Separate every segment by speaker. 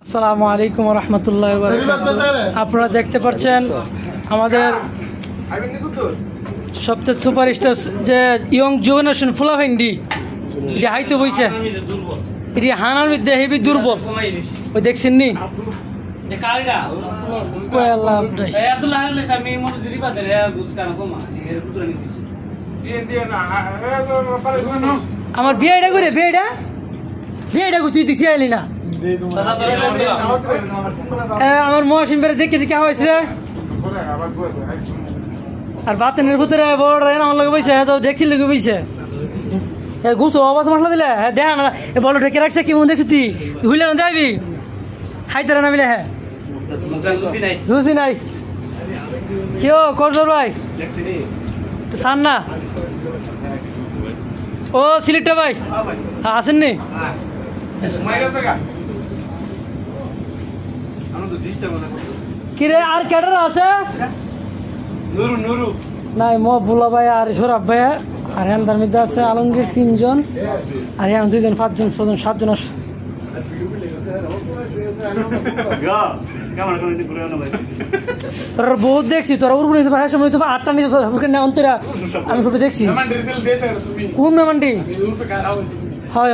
Speaker 1: আসসালামু আলাইকুম ওয়া রাহমাতুল্লাহি ওয়া বারাকাতুহু। আপনারা দেখতে পাচ্ছেন আমাদের সবচেয়ে সুপারস্টার যে ইয়ং জেনারেশন ফুলাফেন্ডি এটা হাইতে বইছে, এটি হানার মধ্যে হেবি দুর্বল। ওই দেখছেন নি আমার বিয়েটা করে বিয়েটা তুই দিছি আইলি না। আমার মহাসিম বেড়ে দেখে ঠিক হয়েছে আর বাতেনের ভিতরে বড় আমার লোক বইছে তো দেখছিল লোক বইছে গুছো আওয়াজ মশলা দিলে হ্যাঁ দেখা না বলো ঢেকে রাখছে কি মন দেখছি তুই ভুলে না দেবি হাইতারা না মিলে হ্যাঁ রুচি নাই কেউ করজোর ভাই সান না ও সিলেটটা ভাই আসেননি কিরে আর ক্যাডার আছে নাই মো বুলা ভাই আর সৌরভ ভাই আর হেন্দার মধ্যে আছে আলমগীর 3 জন আর এখন 2 জন 5 জন 6 জন 7 জন আছে। তোরা বহুত দেখছি তোরা উর্বর নিতে ভাই সময় 8টা নিতে না অন্তরা আমি সব দেখছি কোন মেমান্ডি হয়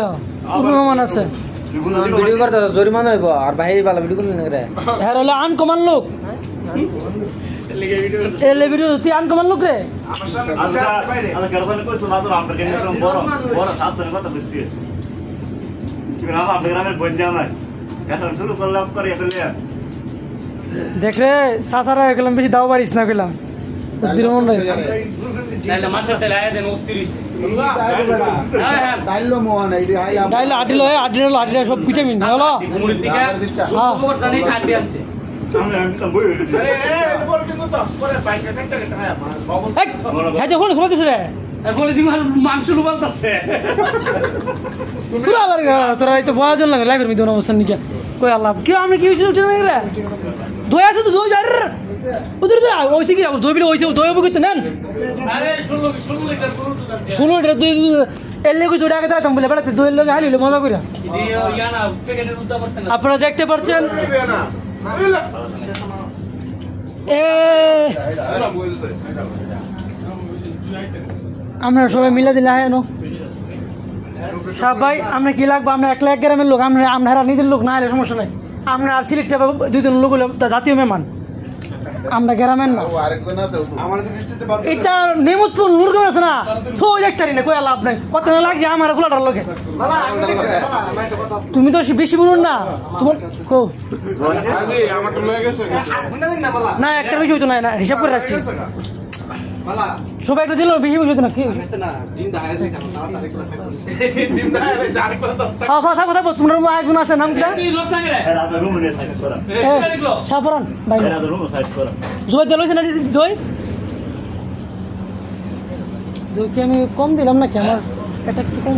Speaker 1: উর্বর মেমান আছে
Speaker 2: ভিডিও করতে জরিমানা হইব আর ভাই ভালো ভিডিও করলেন রে
Speaker 1: হ্যাঁ হলো আনকমন লোক এলে ভিডিও তুই আনকমন লোক রে
Speaker 3: আমার গার্লফ্রেন্ড কইতো না তো আমরা কেন এরকম বড় বড় সাত দিন কথা বুঝছি কি না আমরা গ্রামের বঞ্জা নাই এখন শুরু করলাম করে ফেলে
Speaker 1: দেখ রে সাসারা গেলাম বেশি দাও পারিস না গেলাম দিন মন রইছে
Speaker 4: তাইলে মাসে তেল আয়া দেন 29
Speaker 2: ডাইলো মোহন এইডি হাইলা
Speaker 1: ডাইল আডিলো সব ভিটামিন হলো
Speaker 4: ঘুমুর দিকে উপকর জানি খাদ্য আছে
Speaker 3: আমরা একদম বই হইছে
Speaker 4: হ্যাঁ
Speaker 1: দেখো শুনে দিছ রে
Speaker 4: আর বলে দিন মাংস লুবালতাছে
Speaker 1: পুরা লাগে তোরা এই তো বয়া জন লাগে লাইভের মধ্যে অবস্থান নিকে কই আল্লাহ কি আমি কি হইছে উঠে নাই রে দই আছে তো দই যার উধর যা ওইছে কি দই বিলে ওইছে দই বকতে নেন
Speaker 4: আরে 16 লিটার গরু দুধ আছে
Speaker 1: 16 লিটার দই এলে কই দইটা কথা তুমি বলে বেড়াতে দই লগে হালিলে মজা কইরা
Speaker 4: ইয়ানা প্যাকেটের উদ্দা পারছেন
Speaker 1: আপনারা দেখতে পাচ্ছেন আমরা সবাই মিলে দিলে হ্যাঁ সবাই আমরা কি লাগবো আমরা 1 লাখ গ্রামের লোক আমরা নিজের লোক না হলে সমস্যা নাই আমরা আর সিলেক্ট 2 জন লোক হলে জাতীয় মেহমান আমরা গ্রামের না এটা নেমতপুর নুরগাঁও আছে না ছয় একটারি না কই লাভ নাই কত না লাগছে আমার ফুলাটার লোকে তুমি তো বেশি বলুন না তোমার কো না একটা বেশি হইতো না হিসাব করে রাখছি সবাই একটা দিল বেশি বেশি হইতো না কি তোমার একজন আছে নাম কি
Speaker 3: রাজা রুম নে সাইজ করা
Speaker 1: সাফরান ভাই
Speaker 3: রাজা রুম সাইজ করা
Speaker 1: জয় দিল না দই দই কি আমি কম দিলাম নাকি আমার এটা একটু কম